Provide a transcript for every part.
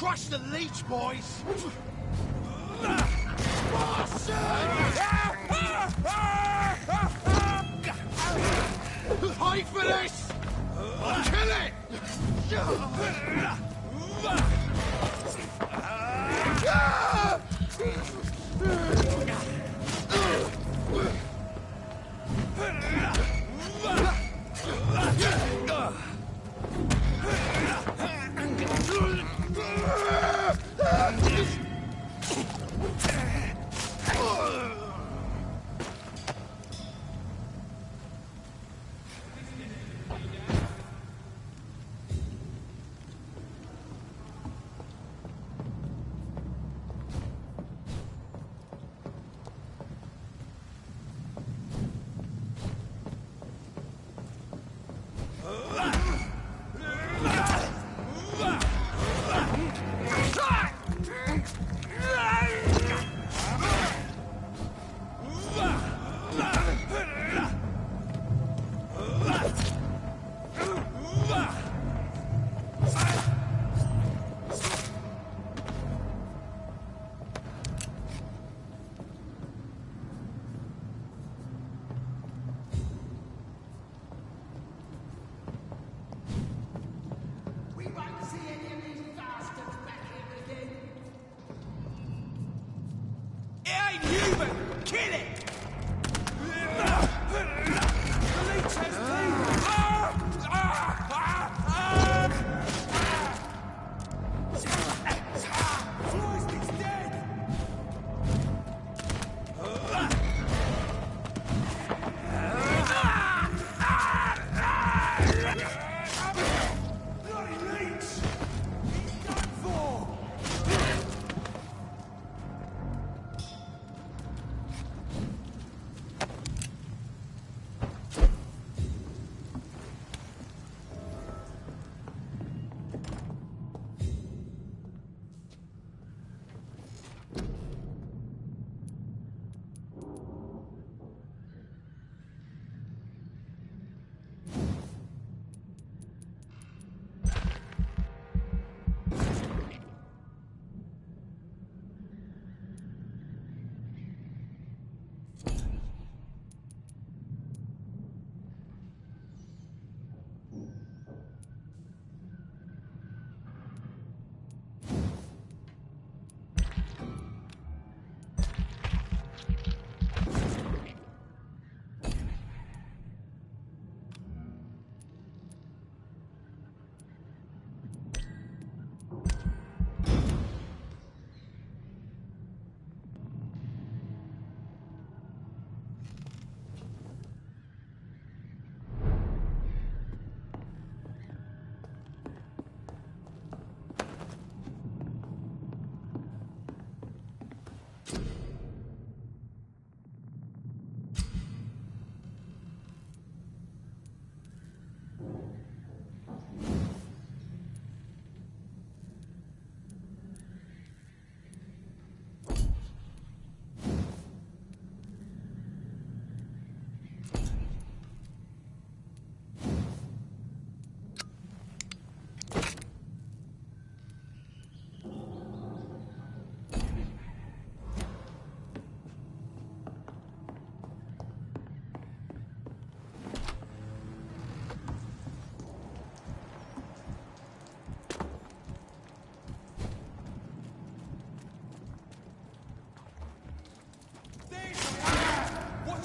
Crush the leech, boys! Pay for this! Kill it!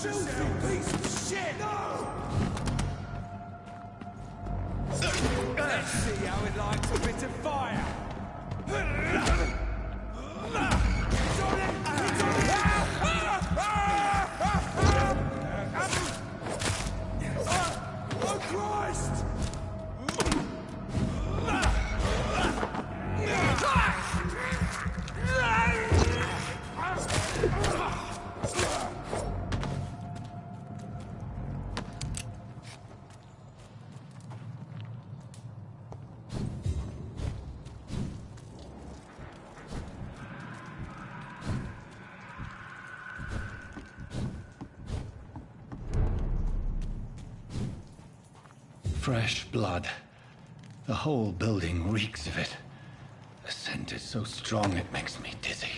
Filthy piece of shit! No! Let's see how it likes a bit of fire. Oh Christ! Fresh blood. The whole building reeks of it. The scent is so strong it makes me dizzy.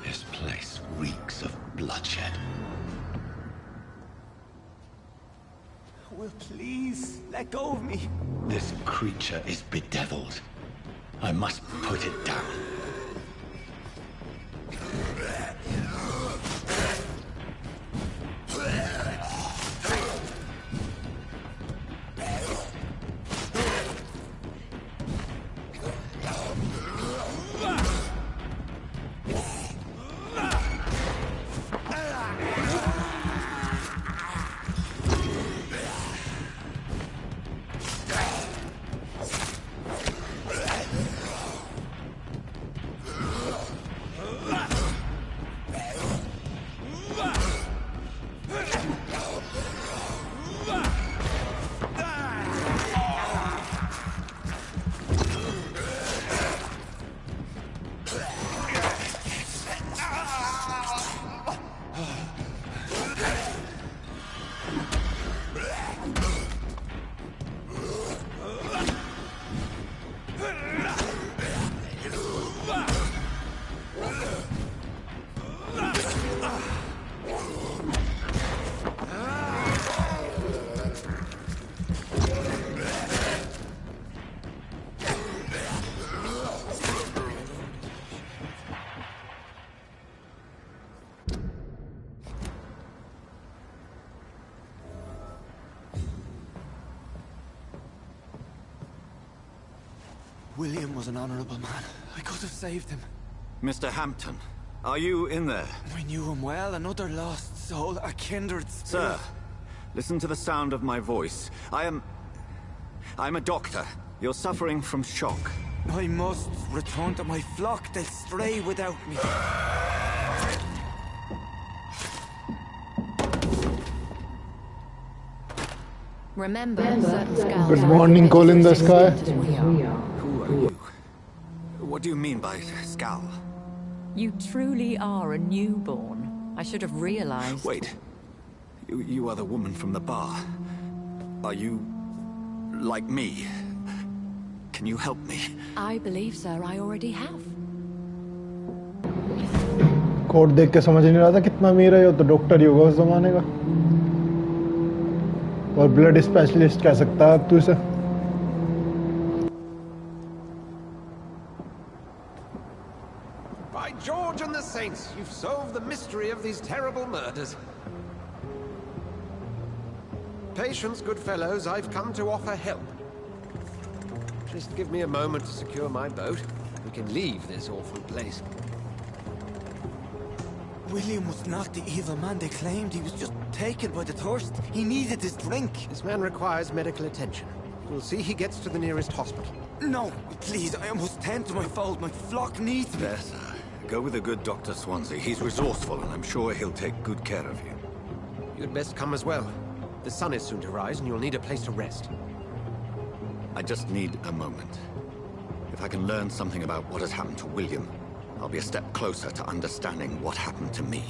This place reeks of bloodshed. Will, please, let go of me. This creature is bedeviled. I must put it down. William was an honorable man. I could have saved him. Mr. Hampton, are you in there? I knew him well, another lost soul, a kindred spirit. Sir, listen to the sound of my voice. I'm a doctor. You're suffering from shock. I must return to my flock. They'll stray without me. Remember, certain skulls Good are morning, as Cole in the sky. resistant as we are. Who are you? What do you mean by scowl? You truly are a newborn. I should have realized. Wait. You are the woman from the bar. Are you... like me? Can you help me? I believe, sir, I already have. Code देख के समझ नहीं रहा था कितना अमीर है, ये तो डॉक्टर ही होगा उस जमाने का और ब्लड स्पेशलिस्ट कह सकता है अब तू इसे. By George and the Saints, you've solved the mystery of these terrible murders. Patience, good fellows, I've come to offer help. Just give me a moment to secure my boat. We can leave this awful place. William was not the evil man they claimed. He was just taken by the thirst. He needed his drink. This man requires medical attention. We'll see he gets to the nearest hospital. No, please, I must tend to my fold. My flock needs me. There, sir. Go with the good Dr. Swansea. He's resourceful, and I'm sure he'll take good care of you. You'd best come as well. The sun is soon to rise, and you'll need a place to rest. I just need a moment. If I can learn something about what has happened to William, I'll be a step closer to understanding what happened to me.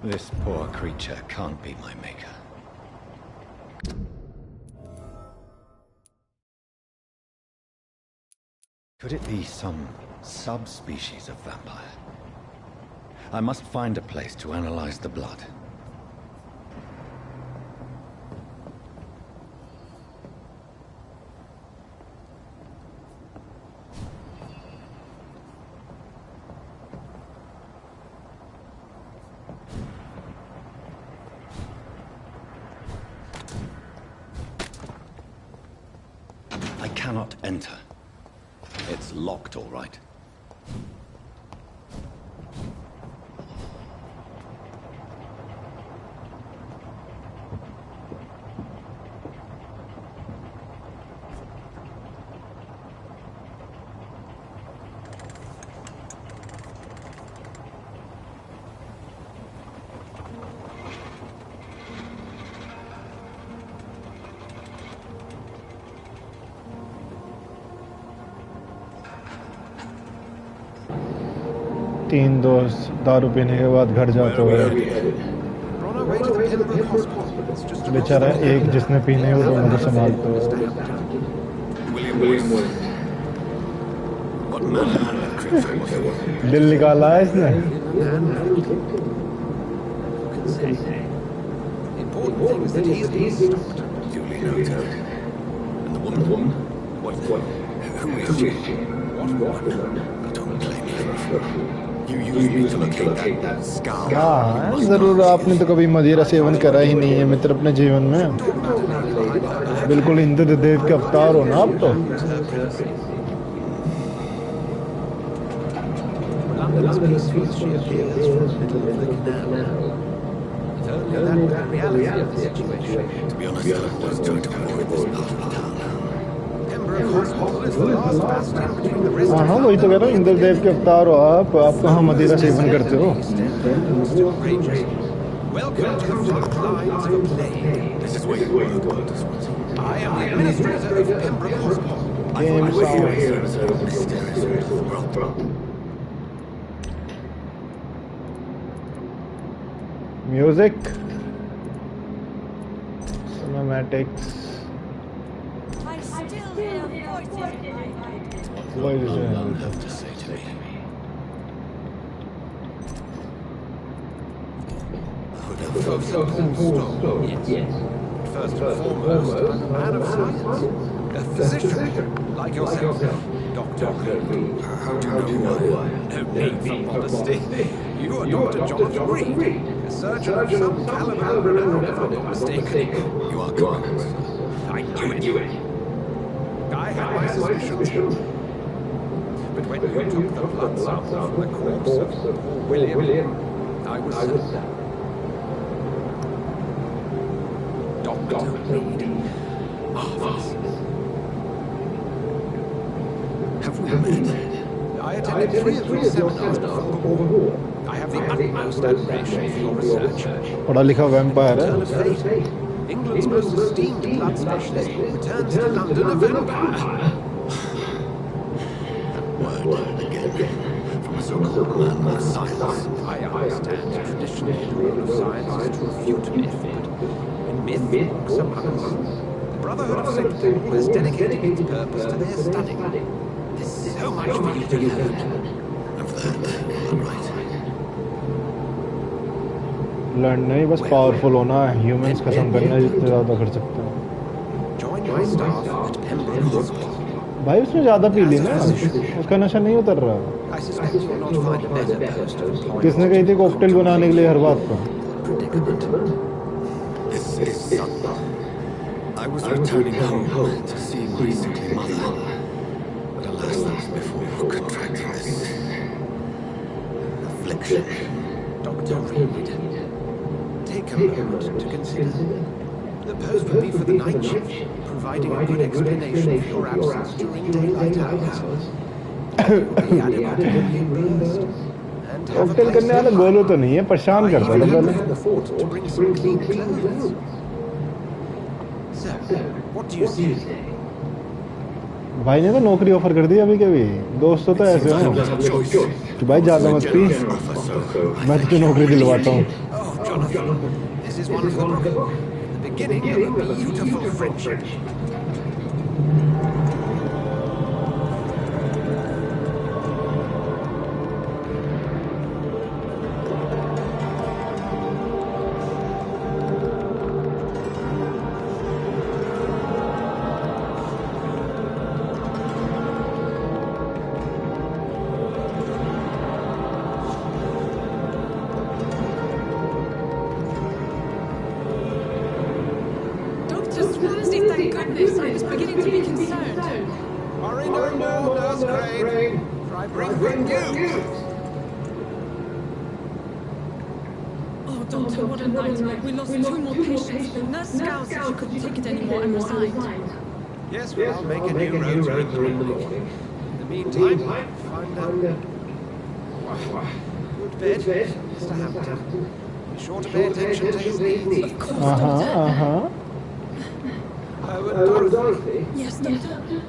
This poor creature can't be my maker. Could it be some subspecies of vampire? I must find a place to analyze the blood. cannot enter. It's locked, all right. तीन दोस्त दारू पीने के बाद घर जाते हुए We're on our way to the Pembroke Hospital. It's just across बेचारा the एक जिसने पीने वो दोनों को संभालते हुए William Boyce. What manner of creature was he? दिल निकाला है इसने The important thing is that he's the doctor. Duly noted. And the woman? What? Who is she? What? Don't blame me. You used me to locate that scar. हाँ जरूर आपने तो कभी मदिरा सेवन करा ही नहीं है मित्र अपने जीवन में बिल्कुल इंद्र देव के अवतार हो ना आप तो London's peaceful she appears from the middle of the canal. It's only that reality of the situation. To be honest, I was trying to avoid this part of the town. Pembroke Hospital is the last bastion between the rest हाँ of हाँ वही तो कह रहा हूँ इंद्र देव के अवतार हो आप कहाँ मदिरा सेवन करते हो Welcome to the front lines of a plague. This is where you work, Dr. Swanson. I am the administrator of Pembroke Hospital. I thought you were here as a mysterious brother. Music cinematics I still hear voices in my head. What will None have to say to me? Yes. First and foremost, I'm a man of science. A physician, like yourself. Dr. Reed. How do you know who I am? No need for modesty. You are Dr. Jonathan Reed, a surgeon of some caliber renown, if I'm not mistaken. You are correct. I knew it. I had my suspicions. But when you took the blood sample from the corpse of poor William, I was certain. Dr. Reed. Marvelous. Have we met? I attended 3 of your seminars before the war. I have the utmost admiration for your research. पढ़ा लिखा vampire Turn है of fate. England's most esteemed blood specialist returns to London a vampire. Word again. From a so-called man of science. I understand traditionally the role of science is to refute myth, but in myth walks among us. The Brotherhood of St. Paul has dedicated its purpose to their study. There's so much for you to learn. Of that, all right. लड़ना ही बस powerful होना है humans खत्म करना है जितने ज़्यादा कर सकते हैं Join my staff at Pembroke Hospital. भाई उसने ज़्यादा पी ली ना उसका नशा नहीं उतर रहा I suspect you will not find a better post to employ. किसने कही थी कॉकटेल बनाने के लिए हर बात पर Predicament. This is son. I was returning home to see my sickly mother. But alas, that was before contracting this affliction. Dr. Reed, take a moment to consider. The post would be for the night shift, providing a good explanation for your absence during daylight hours. You will be adequately reimbursed. And have a cocktail करने वाला गोलू तो नहीं है परेशान करता था पहले the fort to bring some clean clothes. So, what do you say? भाई ने तो नौकरी ऑफर कर दी अभी कभी दोस्तों तो ऐसे हो कि भाई ज्यादा मत पी मैं तुझे नौकरी दिलवाता हूँ Oh, Jonathan, this is one of the beginning of a beautiful friendship. Dr. Swansea, thank goodness. I was beginning to be concerned. Worry no more, Nurse Crane. For I bring good news. Oh, Doctor, what a nightmare. We lost 2 more patients. The nurse Scout said she couldn't take it anymore and resigned. Yes, well, I'll make a new rota in the morning. In the meantime, find a good bed, Mr. Hampton. Be sure to pay attention to his needs. Of course, Doctor. Oh, and Dorothy. Yes, Doctor.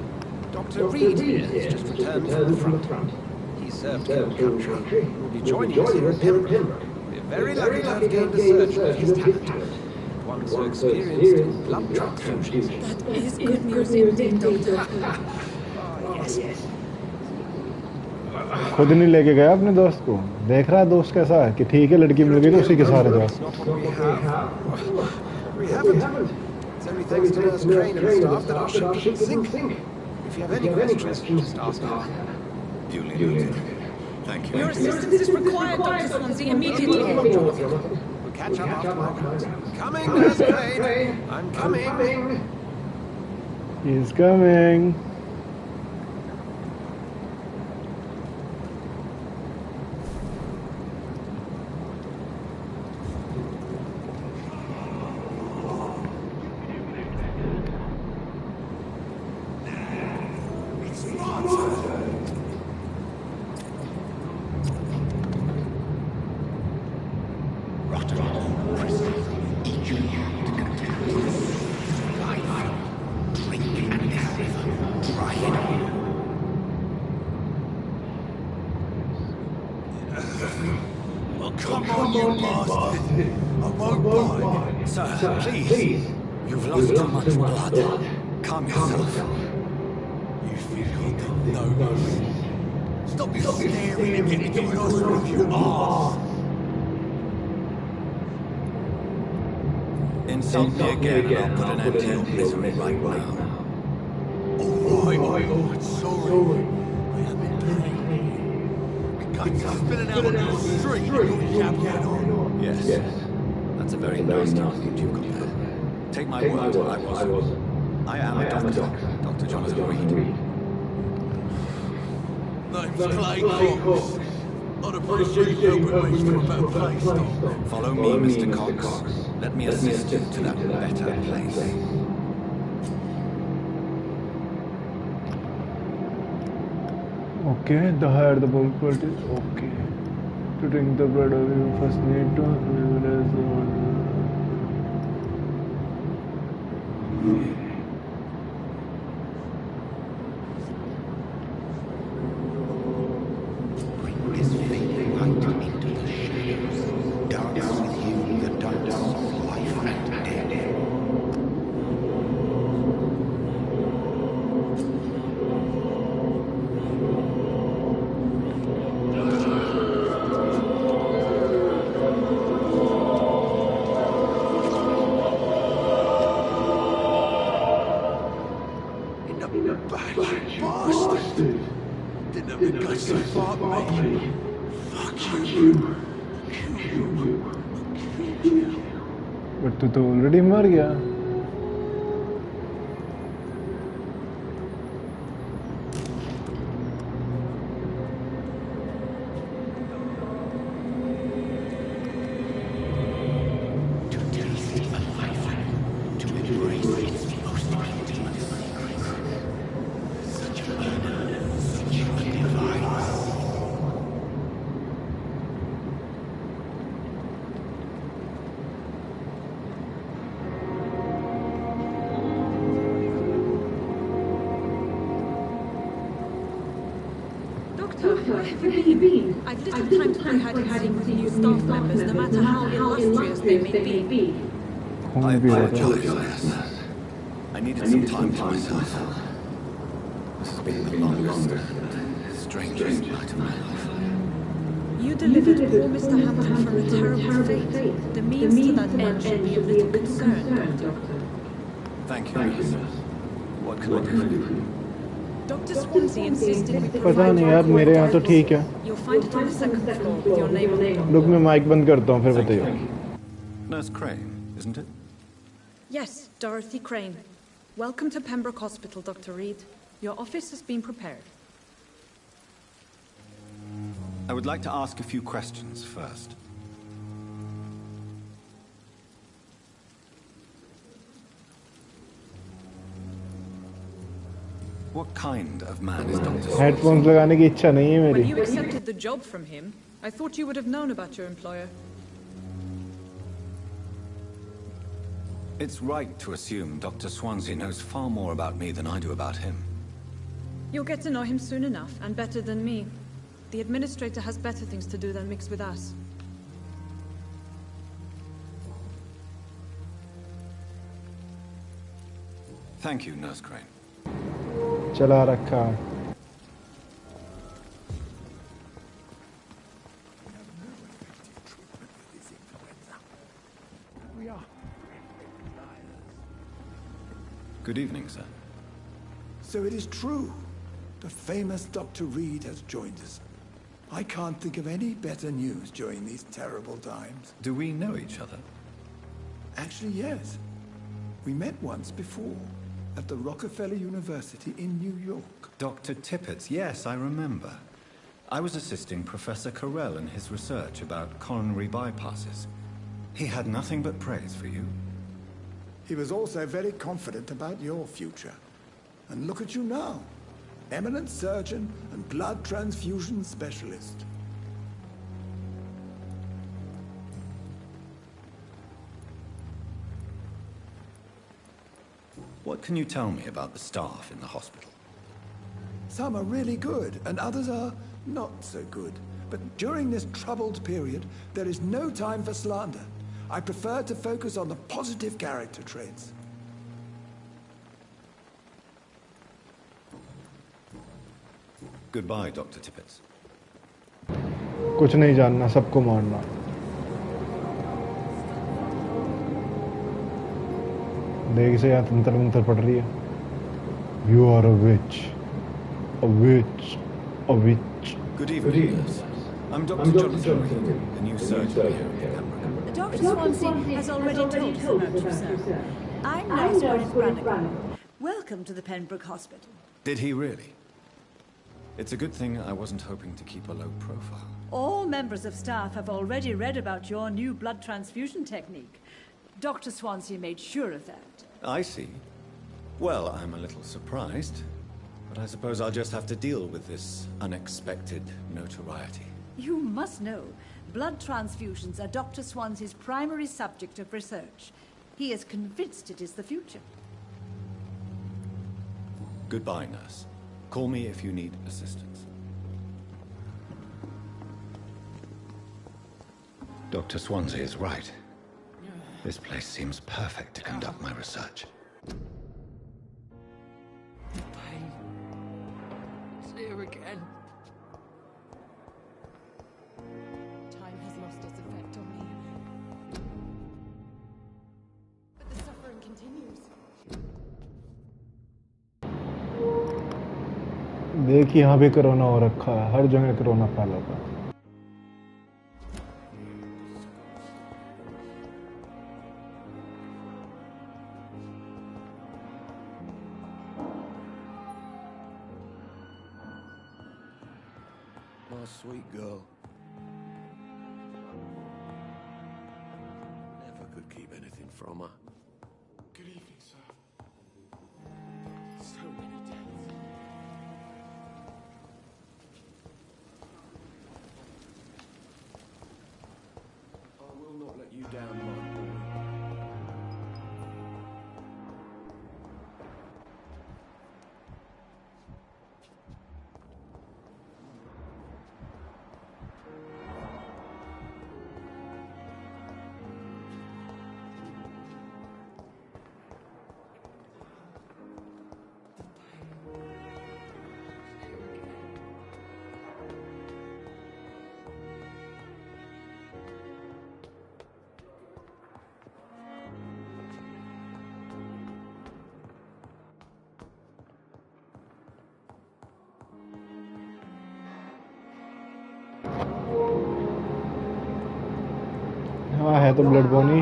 Dr. Reed here has just returned from the front. He served King Country and will be joining us here in Pembroke. We're very lucky to have gained a surgeon of his talent. One so experienced in blood transfusions. That is good news indeed, Doctor. Yes. खुद नहीं लेके गया अपने दोस्त को देख रहा है दोस्त कैसा है कि ठीक है लड़की मिल गई तो उसी के सहारे जाओ We haven't. It's only thanks to Nurse Crane and staff that our ship didn't sink. If you have any questions, just ask her. Duly noted. Thank you. Your assistance is required, Dr. Swansea, immediately. We'll catch up after my coming, Nurse Crane. I'm coming. he's coming Come on, you bastard! I won't bite. Sir, please. You've lost too much blood. Calm yourself. You feel you didn't know. Stop your staring and get into your nostrils, you arse! Insult me again and I'll put an end to your misery right now. Alright, sorry. I have been playing. Spilling out on the street, you're yapping on. Yes. That's a very nice target you've got there. Take my word, I am a doctor. Dr. Jonathan Reed. Name's Clay Cox. I'd appreciate you helping me to a better place, Doc. Follow me, Mr. Cox. Let me assist you to that better place. okay the higher the bulk quality okay to drink the blood you first need to memorize Bring this fading light into the shadows. Dance with you the dance of life and death. Bastard! Didn't have the guts to fight me. Fuck you. but तू तो already मर गया Where have you been? I've little time to play hide and seek with new staff members, no matter how illustrious they may be. I apologize. I needed some time to myself. This has been the longest, strangest night of my life. You delivered poor Mr. Hampton from a terrible fate. The means to that end should be of little concern, Doctor. Thank you, nurse. What can I do for you? Dr. Swansea insisted we पता provide नहीं यार मेरे यहाँ तो ठीक है You'll find it on the second floor with your name on it. रुक मैं माइक बंद करता हूँ फिर बताइए Nurse Crane, isn't it? Yes, Dorothy Crane. Welcome to Pembroke Hospital, Dr. Reed. Your office has been prepared. I would like to ask a few questions first. What kind of man is Dr. Swanson? Headphones लगाने की इच्छा नहीं है When मेरी. you accepted the job from him, I thought you would have known about your employer. It's right to assume Dr. Swansea knows far more about me than I do about him. You'll get to know him soon enough, and better than me. The administrator has better things to do than mix with us. Thank you, Nurse Crane. चला रखा. Good evening, sir. So it is true. The famous Dr. Reed has joined us. I can't think of any better news during these terrible times. Do we know each other? Actually, yes. We met once before, at the Rockefeller University in New York. Dr. Tippett, yes, I remember. I was assisting Professor Carell in his research about coronary bypasses. He had nothing but praise for you. He was also very confident about your future. And look at you now. Eminent surgeon and blood transfusion specialist. What can you tell me about the staff in the hospital? Some are really good, and others are not so good. But during this troubled period, there is no time for slander. I prefer to focus on the positive character traits. Goodbye, Dr. Tippett. कुछ नहीं जानना, सबको मारना. देख से यहाँ तंत्र मंत्र पड़ रही है. You are a witch. A witch. A witch. Good evening, nurse. I'm Dr. Jonathan Reed, the new surgeon here at Pembroke. Dr. Swansea has already told us about you, sir. I'm Nurse Gwyneth Brannigan. Welcome to the Pembroke Hospital. Did he really? It's a good thing I wasn't hoping to keep a low profile. All members of staff have already read about your new blood transfusion technique. Dr. Swansea made sure of that. I see. Well, I'm a little surprised, but I suppose I'll just have to deal with this unexpected notoriety. You must know, blood transfusions are Dr. Swansea's primary subject of research. He is convinced it is the future. Goodbye, nurse. Call me if you need assistance. Dr. Swansea is right. This place seems perfect to conduct my research. Pain. It's here again. Time has lost its effect on me. But the suffering continues. देख यहाँ पे corona हो रखा है. हर जगह corona फैला हुआ है. My sweet girl. Never could keep anything from her. Good evening, sir. So many deaths. I will not let you down, my boy. हाँ है तो ब्लड बोनी.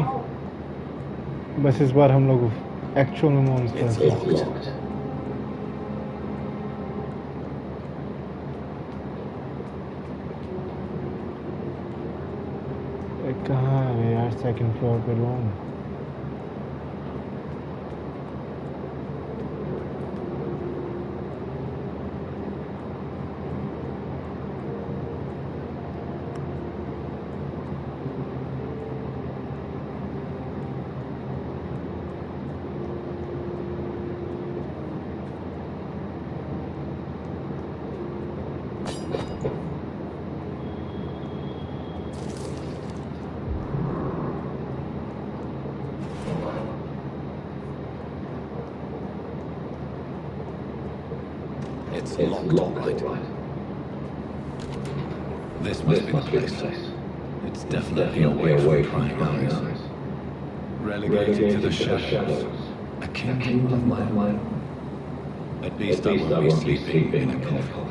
बस इस बार हम लोग एक्चुअल में मॉन्स्टर हैं. यार सेकंड फ्लोर पे room It's locked, all right. This must be the place. It's definitely away from prying eyes. Relegated to the shadows. A kingdom of my own. At least I won't be sleeping in a coffin.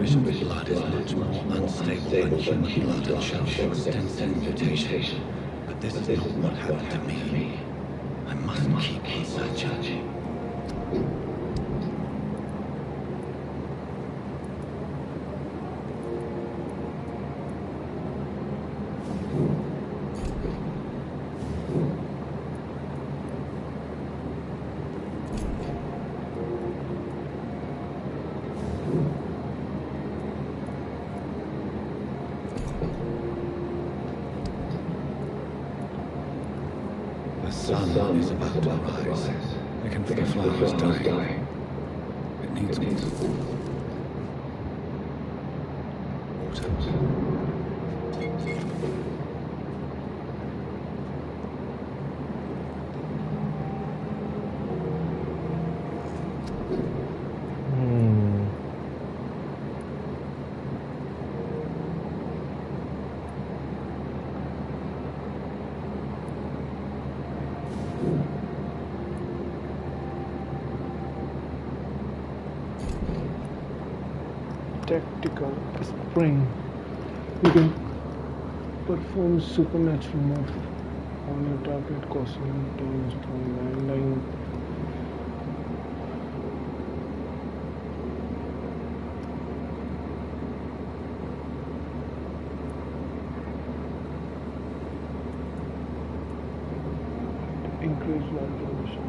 Bishop's blood is much more unstable than human blood and shall show extensive mutation. But this is not what happened to me. I must keep on searching. The sun is about to rise. I can feel the flowers dying. It needs water. Tactical spring. You can perform supernatural move on your target, causing turns from landing. Increase light emission.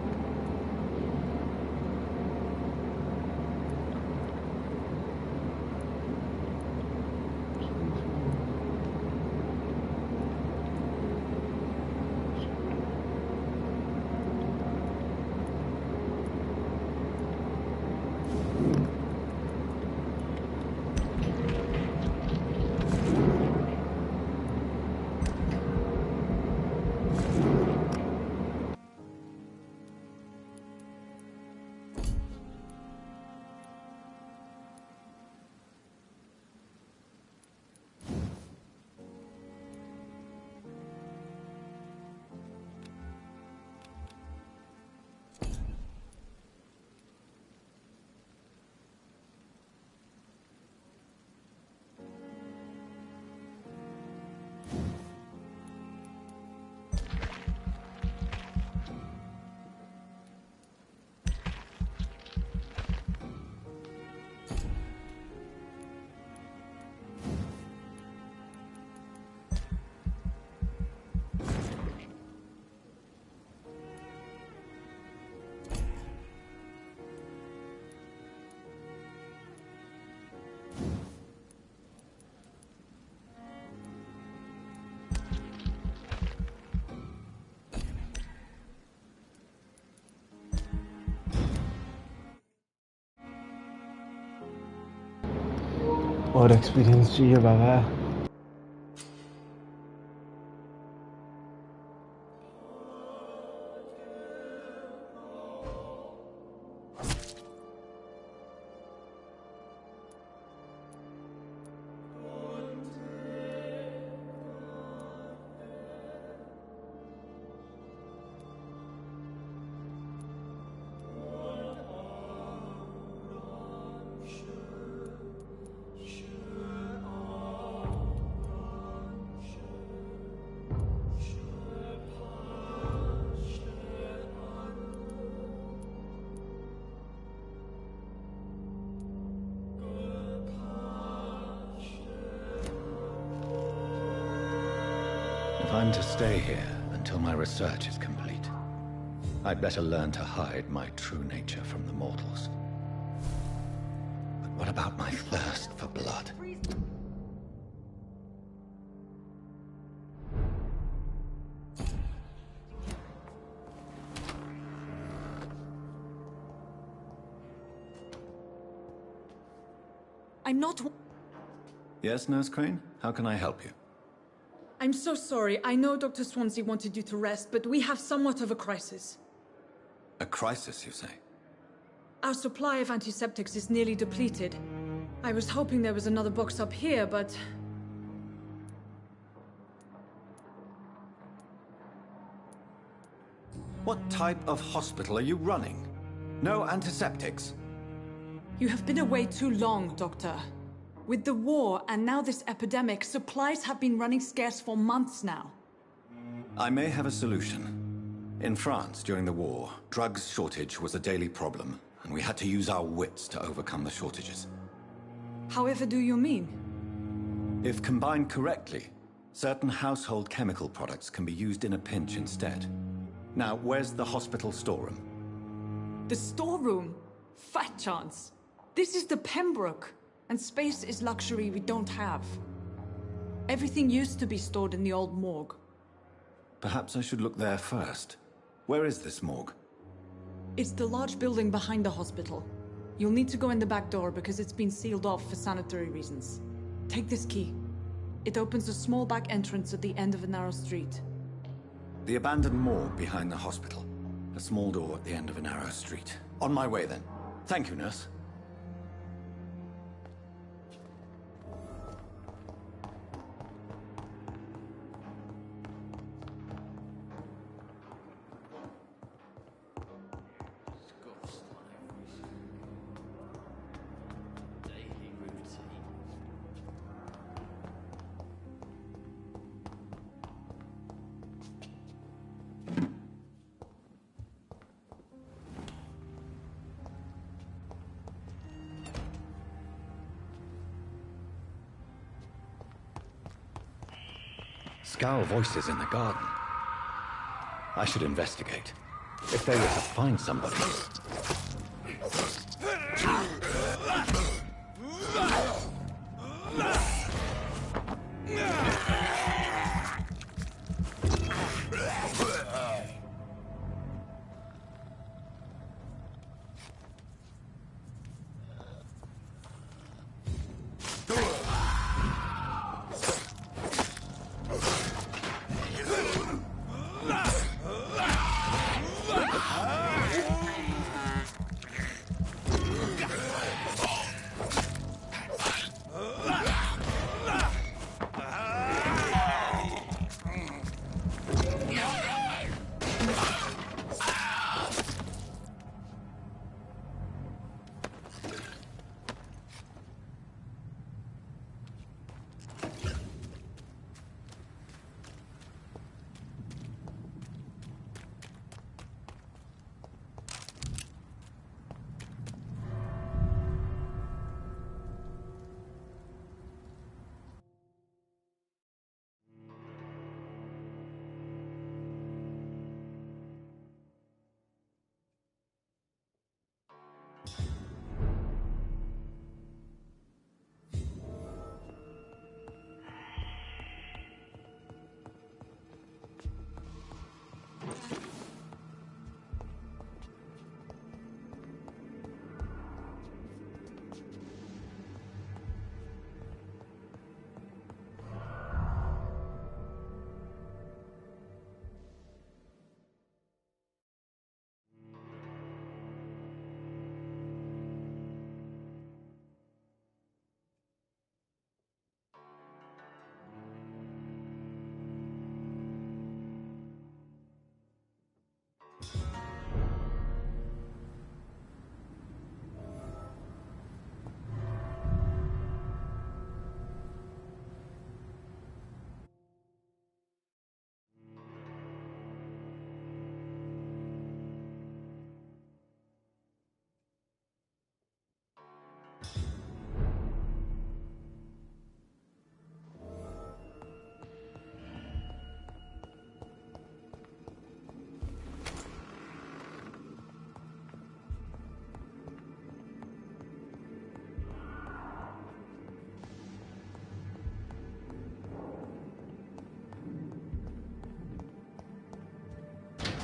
और experience चाहिए बाबा I'm to stay here until my research is complete, I'd better learn to hide my true nature from the mortals. But what about my thirst for blood? I'm not... Yes, Nurse Crane? How can I help you? I'm so sorry. I know Dr. Swansea wanted you to rest, but we have somewhat of a crisis. A crisis, you say? Our supply of antiseptics is nearly depleted. I was hoping there was another box up here, but... What type of hospital are you running? No antiseptics? You have been away too long, Doctor. With the war and now this epidemic, supplies have been running scarce for months now. I may have a solution. In France, during the war, drugs shortage was a daily problem, and we had to use our wits to overcome the shortages. However do you mean? If combined correctly, certain household chemical products can be used in a pinch instead. Now, where's the hospital storeroom? The storeroom? Fat chance. This is the Pembroke, and space is luxury we don't have. Everything used to be stored in the old morgue. Perhaps I should look there first. Where is this morgue? It's the large building behind the hospital. You'll need to go in the back door because it's been sealed off for sanitary reasons. Take this key. It opens a small back entrance at the end of a narrow street. The abandoned morgue behind the hospital. A small door at the end of a narrow street. On my way then. Thank you, nurse. Scowl voices in the garden. I should investigate. If they were to find somebody...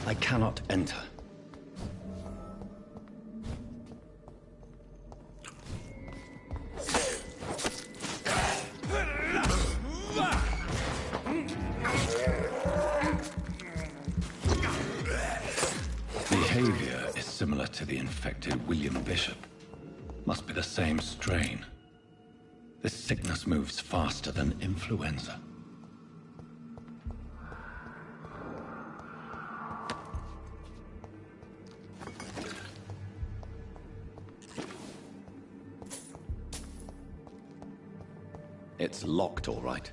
I cannot enter. Behavior is similar to the infected William Bishop. Must be the same strain. This sickness moves faster than influenza. It's locked, all right.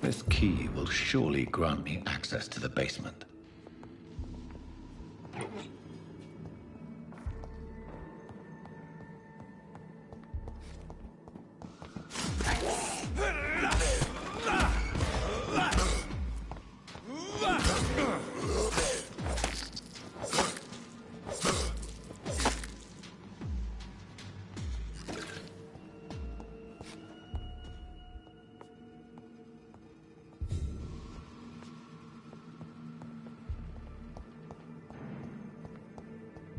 This key will surely grant me access to the basement.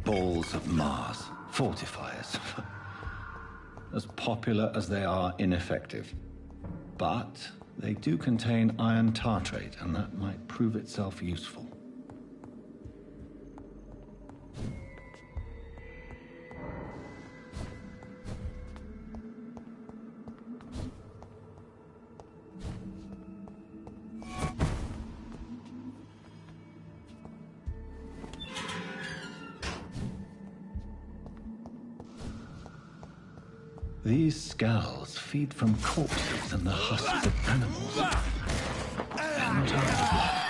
Balls of Mars, fortifiers. As popular as they are ineffective. But they do contain iron tartrate, and that might prove itself useful. These skulls feed from corpses and the husks of animals. They're not ours.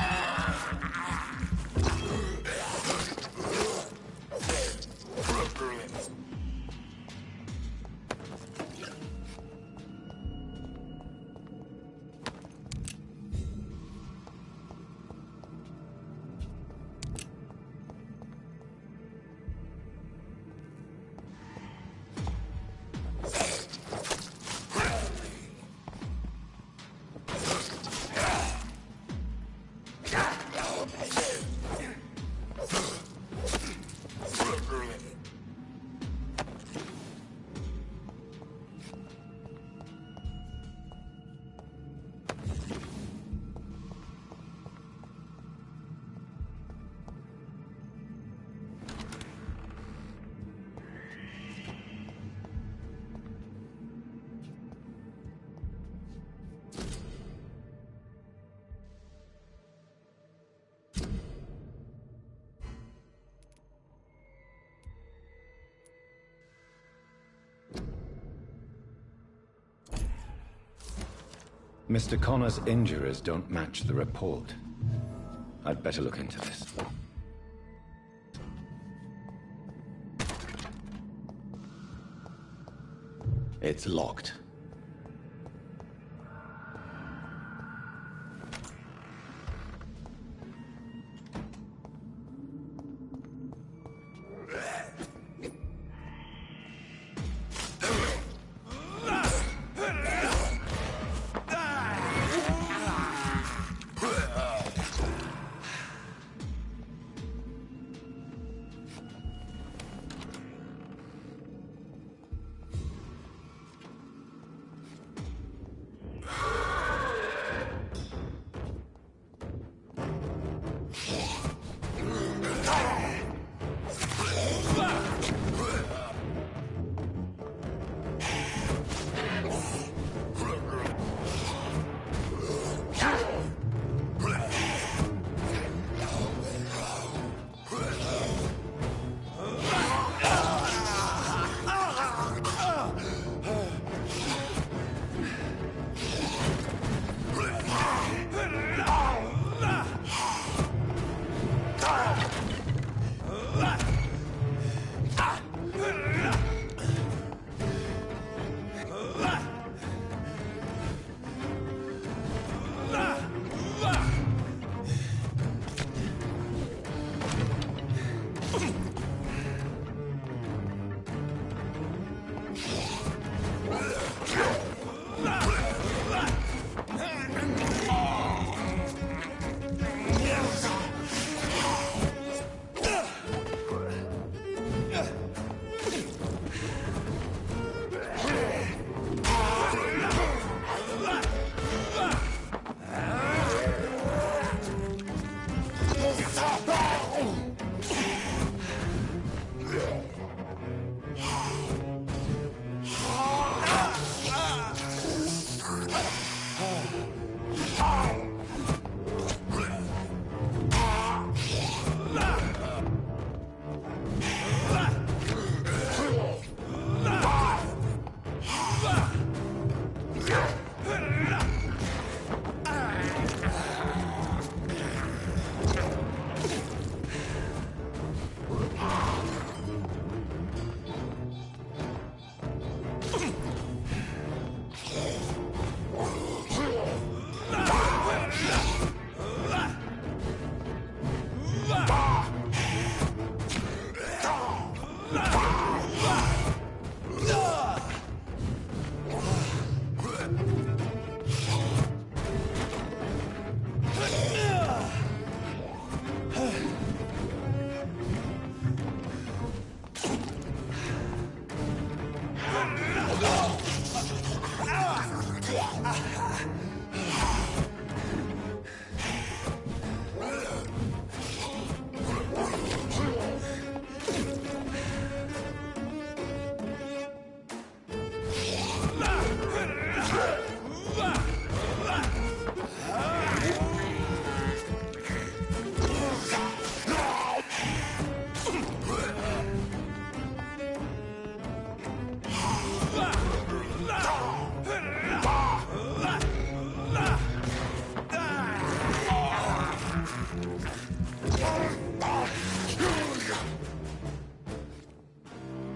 Mr. Connor's injuries don't match the report. I'd better look into this. It's locked.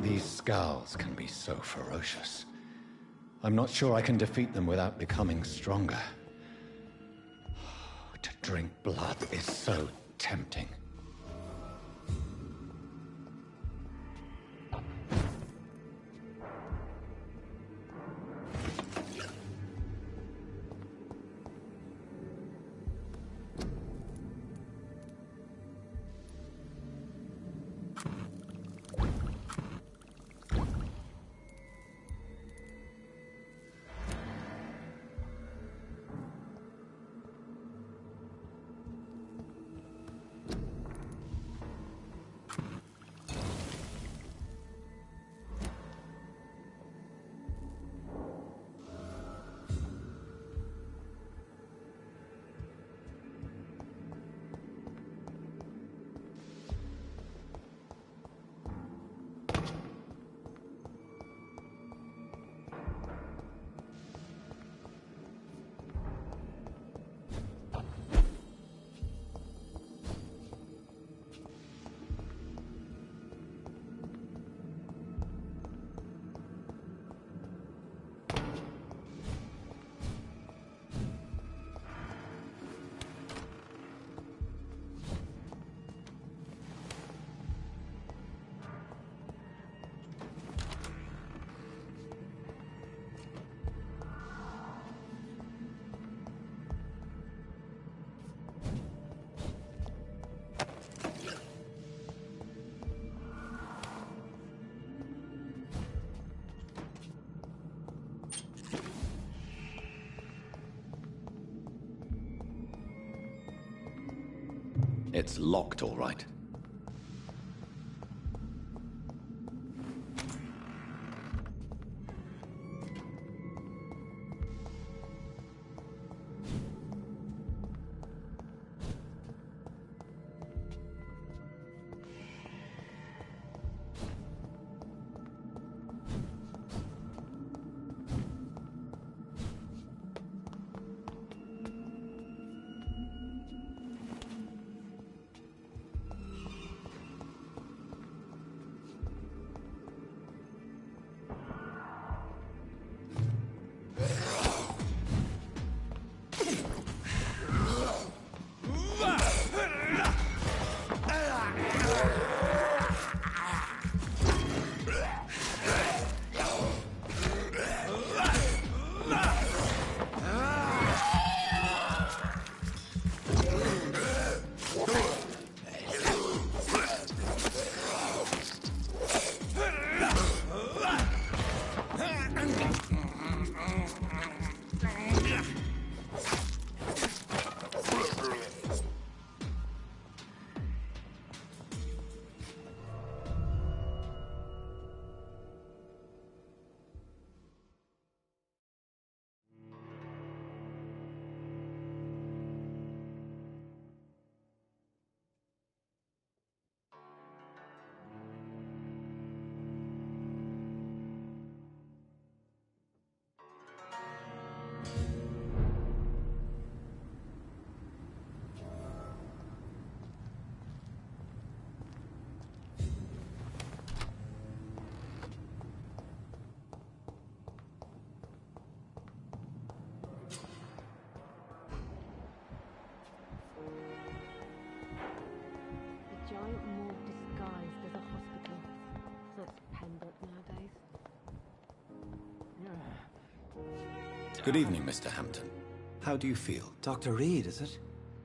These scowls can be so ferocious. I'm not sure I can defeat them without becoming stronger. To drink blood is so tempting. It's locked, all right. Giant morgue disguised as a hospital. That's Pembroke nowadays. Good evening, Mr. Hampton. How do you feel? Dr. Reed, is it?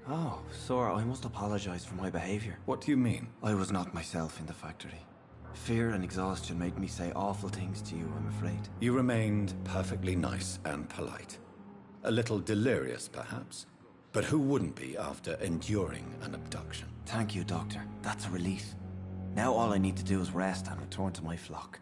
Oh, sir, I must apologize for my behavior. What do you mean? I was not myself in the factory. Fear and exhaustion made me say awful things to you, I'm afraid. You remained perfectly nice and polite. A little delirious, perhaps. But who wouldn't be after enduring an abduction? Thank you, Doctor. That's a relief. Now all I need to do is rest and return to my flock.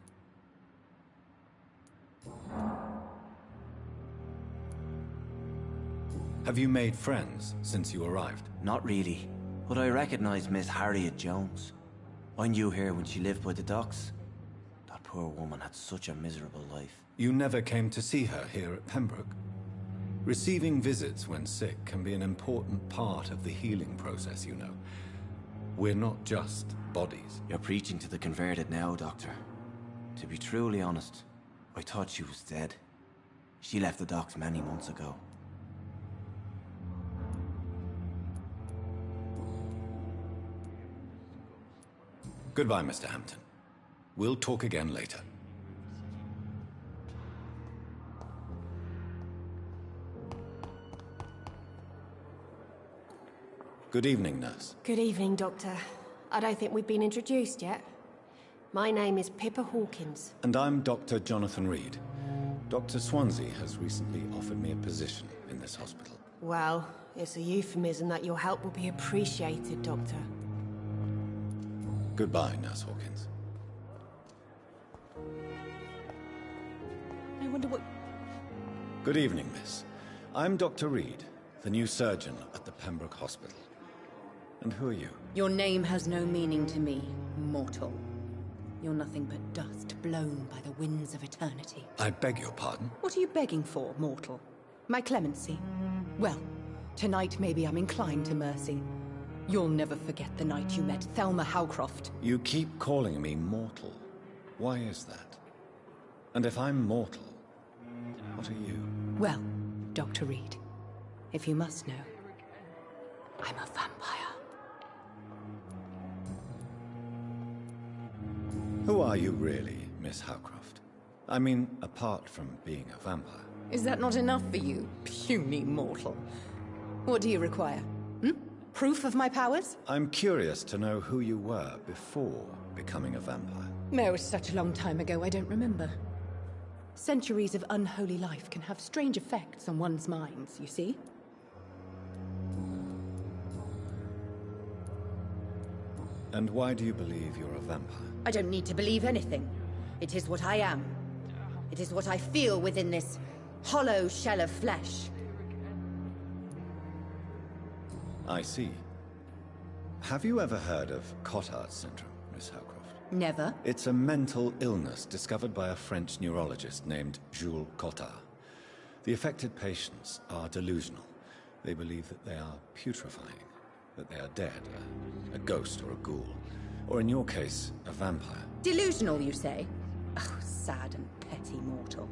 Have you made friends since you arrived? Not really, but I recognize Miss Harriet Jones. I knew her when she lived by the docks. That poor woman had such a miserable life. You never came to see her here at Pembroke? Receiving visits when sick can be an important part of the healing process, you know. We're not just bodies. You're preaching to the converted now, Doctor. To be truly honest, I thought she was dead. She left the docks many months ago. Goodbye, Mr. Hampton. We'll talk again later. Good evening, nurse. Good evening, Doctor. I don't think we've been introduced yet. My name is Pippa Hawkins. And I'm Dr. Jonathan Reed. Dr. Swansea has recently offered me a position in this hospital. Well, it's a euphemism that your help will be appreciated, Doctor. Goodbye, Nurse Hawkins. I wonder what... Good evening, miss. I'm Dr. Reed, the new surgeon at the Pembroke Hospital. And who are you? Your name has no meaning to me, mortal. You're nothing but dust blown by the winds of eternity. I beg your pardon? What are you begging for, mortal? My clemency? Well, tonight maybe I'm inclined to mercy. You'll never forget the night you met Thelma Howcroft. You keep calling me mortal. Why is that? And if I'm mortal, what are you? Well, Dr. Reed, if you must know, I'm a vampire. Who are you really, Miss Howcroft? I mean, apart from being a vampire. Is that not enough for you, puny mortal? What do you require? Proof of my powers? I'm curious to know who you were before becoming a vampire. No, it's such a long time ago, I don't remember. Centuries of unholy life can have strange effects on one's minds, you see? And why do you believe you're a vampire? I don't need to believe anything. It is what I am. It is what I feel within this hollow shell of flesh. I see. Have you ever heard of Cotard's syndrome, Miss Howcroft? Never. It's a mental illness discovered by a French neurologist named Jules Cotard. The affected patients are delusional. They believe that they are putrefying, that they are dead, a ghost or a ghoul, or in your case, a vampire. Delusional, you say? Oh, sad and petty mortal.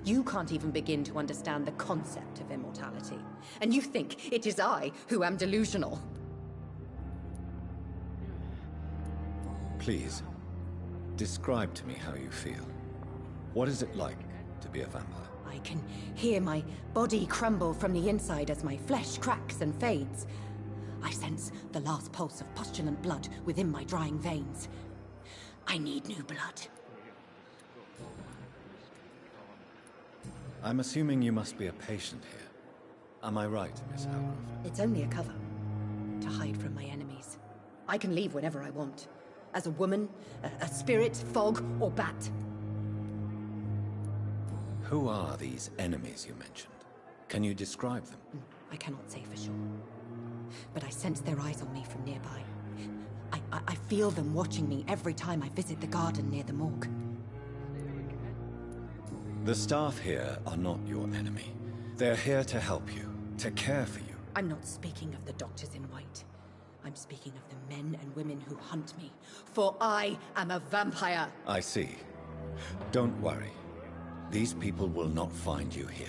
You can't even begin to understand the concept of immortality. And you think it is I who am delusional. Please, describe to me how you feel. What is it like to be a vampire? I can hear my body crumble from the inside as my flesh cracks and fades. I sense the last pulse of postulant blood within my drying veins. I need new blood. I'm assuming you must be a patient here. Am I right, Miss Howcroft? It's only a cover. To hide from my enemies. I can leave whenever I want. As a woman, a spirit, fog, or bat. Who are these enemies you mentioned? Can you describe them? I cannot say for sure. But I sense their eyes on me from nearby. I feel them watching me every time I visit the garden near the morgue. The staff here are not your enemy. They're here to help you, to care for you. I'm not speaking of the doctors in white. I'm speaking of the men and women who hunt me. For I am a vampire. I see. Don't worry. These people will not find you here.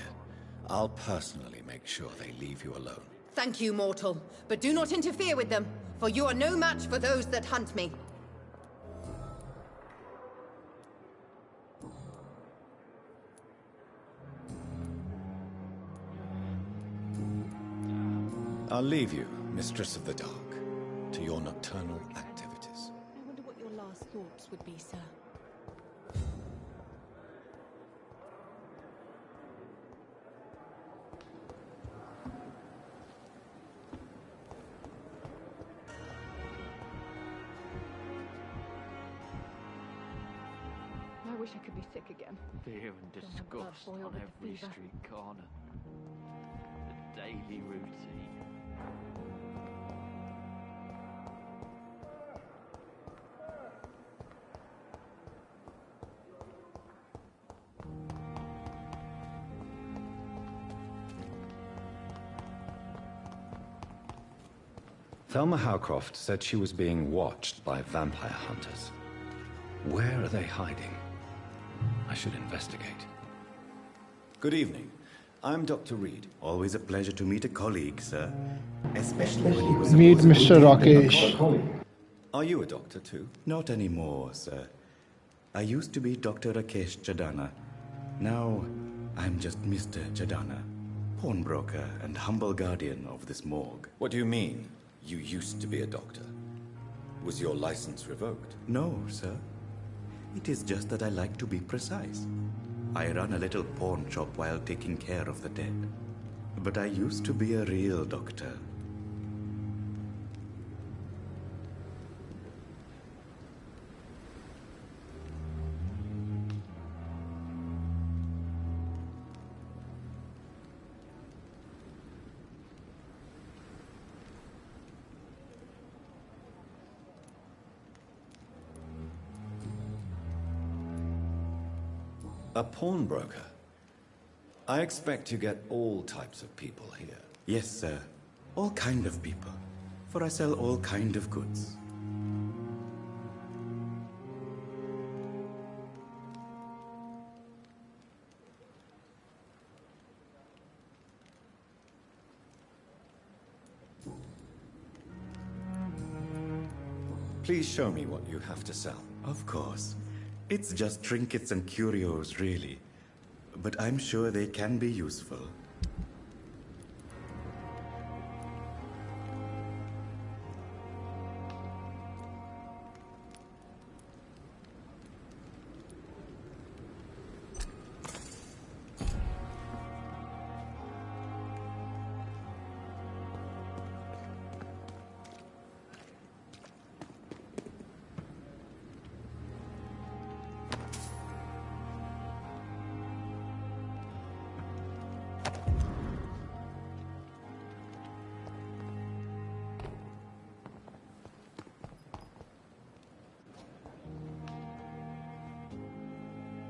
I'll personally make sure they leave you alone. Thank you, mortal. But do not interfere with them, for you are no match for those that hunt me. I'll leave you, Mistress of the Dark, to your nocturnal activities. I wonder what your last thoughts would be, sir. I wish I could be sick again. Fear and disgust boil on with the every fever. street corner. The daily routine. Thelma Howcroft said she was being watched by vampire hunters. Where are they hiding? I should investigate. Good evening. I'm Dr. Reed. Always a pleasure to meet a colleague, sir. Especially when he was Meet supposedly Mr. Rakesh. Are you a doctor too? Not anymore, sir. I used to be Dr. Rakesh Chadana. Now, I'm just Mr. Chadana, pawnbroker and humble guardian of this morgue. What do you mean, you used to be a doctor? Was your license revoked? No, sir. It is just that I like to be precise. I run a little pawn shop while taking care of the dead. But I used to be a real doctor. A pawnbroker? I expect you get all types of people here. Yes, sir. All kind of people. For I sell all kind of goods. Please show me what you have to sell. Of course. It's just trinkets and curios, really. But I'm sure they can be useful.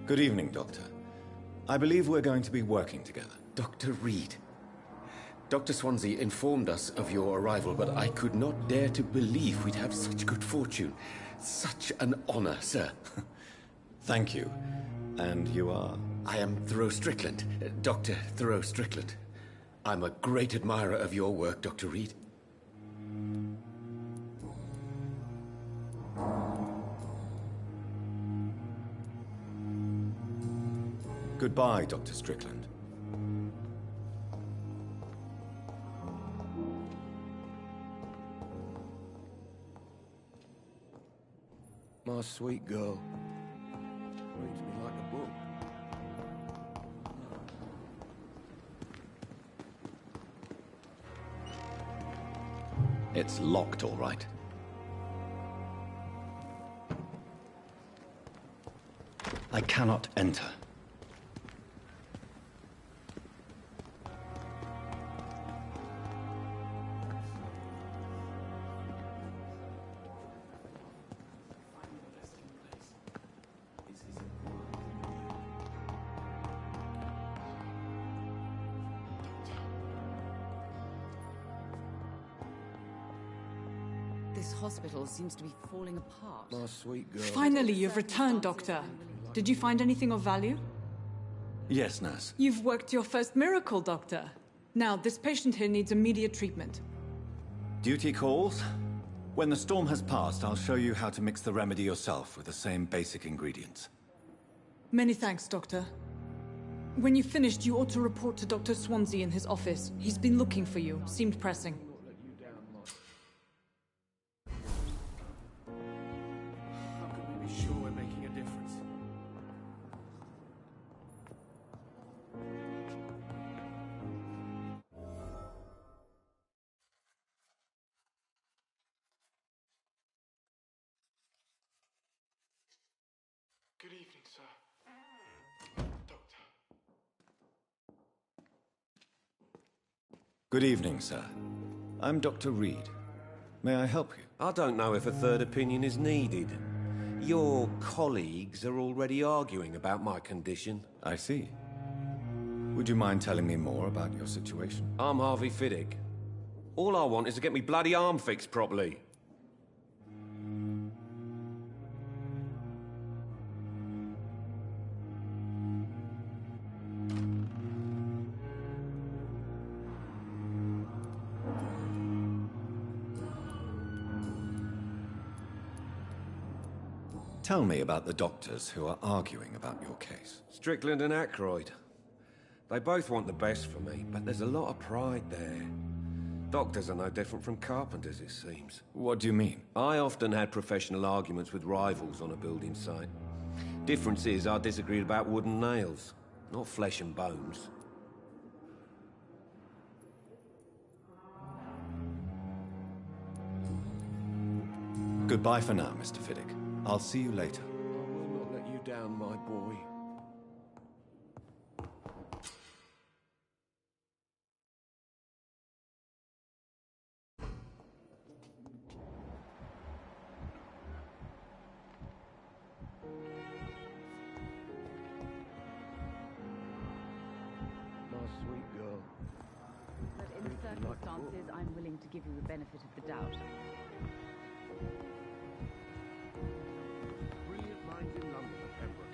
Good evening, Doctor. I believe we're going to be working together. Dr. Reed. Dr. Swansea informed us of your arrival, but I could not dare to believe we'd have such good fortune. Such an honor, sir. Thank you. And you are? I am Thoreau Strickland, Dr. Thoreau Strickland. I'm a great admirer of your work, Dr. Reed. Goodbye, Dr. Strickland. My sweet girl. Reads me like a book. It's locked, all right. I cannot enter. This hospital seems to be falling apart. My sweet girl. Finally, you've returned, Doctor. Did you find anything of value? Yes, nurse. You've worked your first miracle, Doctor. Now, this patient here needs immediate treatment. Duty calls. When the storm has passed, I'll show you how to mix the remedy yourself with the same basic ingredients. Many thanks, Doctor. When you've finished, you ought to report to Dr. Swansea in his office. He's been looking for you. Seemed pressing. Be sure we're making a difference. Good evening, sir. Doctor. Good evening, sir. I'm Dr. Reed. May I help you? I don't know if a third opinion is needed. Your colleagues are already arguing about my condition. I see. Would you mind telling me more about your situation? I'm Harvey Fiddick. All I want is to get me bloody arm fixed properly. Tell me about the doctors who are arguing about your case. Strickland and Aykroyd. They both want the best for me, but there's a lot of pride there. Doctors are no different from carpenters, it seems. What do you mean? I often had professional arguments with rivals on a building site. Difference is, I disagreed about wooden nails, not flesh and bones. Goodbye for now, Mr. Fiddick. I'll see you later. I will not let you down, my boy. My sweet girl. But in the circumstances, I'm willing to give you the benefit of the doubt. Brilliant minds in London are Pembroke.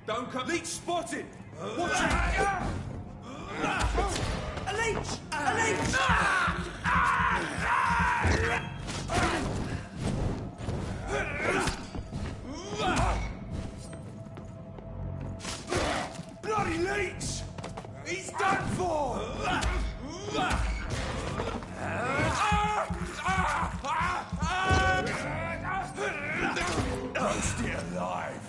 Don't come. Leech spotted! Watch out! A leech! A leech! Bloody leech! He's done for! Roast it alive!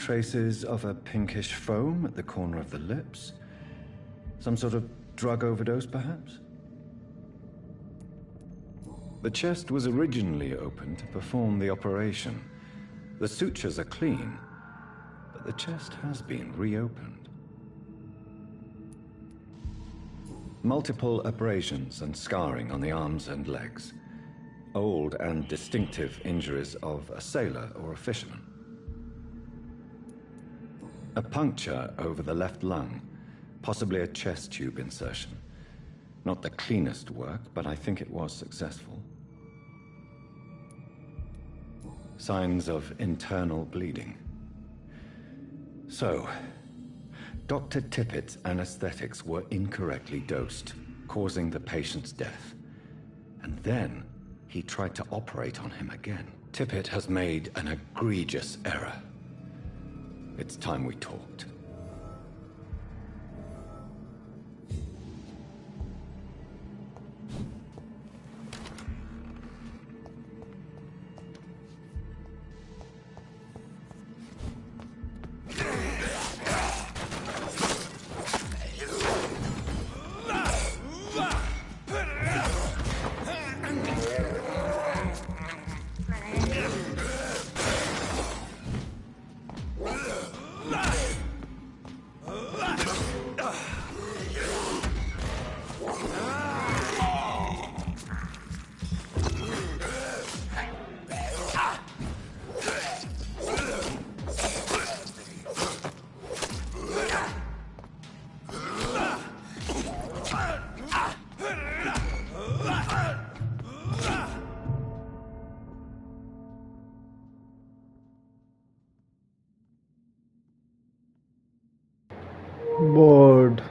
Traces of a pinkish foam at the corner of the lips. Some sort of drug overdose, perhaps? The chest was originally open to perform the operation. The sutures are clean, but the chest has been reopened. Multiple abrasions and scarring on the arms and legs. Old and distinctive injuries of a sailor or a fisherman. A puncture over the left lung, possibly a chest tube insertion. Not the cleanest work, but I think it was successful. Signs of internal bleeding. So, Dr. Tippett's anesthetics were incorrectly dosed, causing the patient's death. And then he tried to operate on him again. Tippett has made an egregious error. It's time we talked. Bored.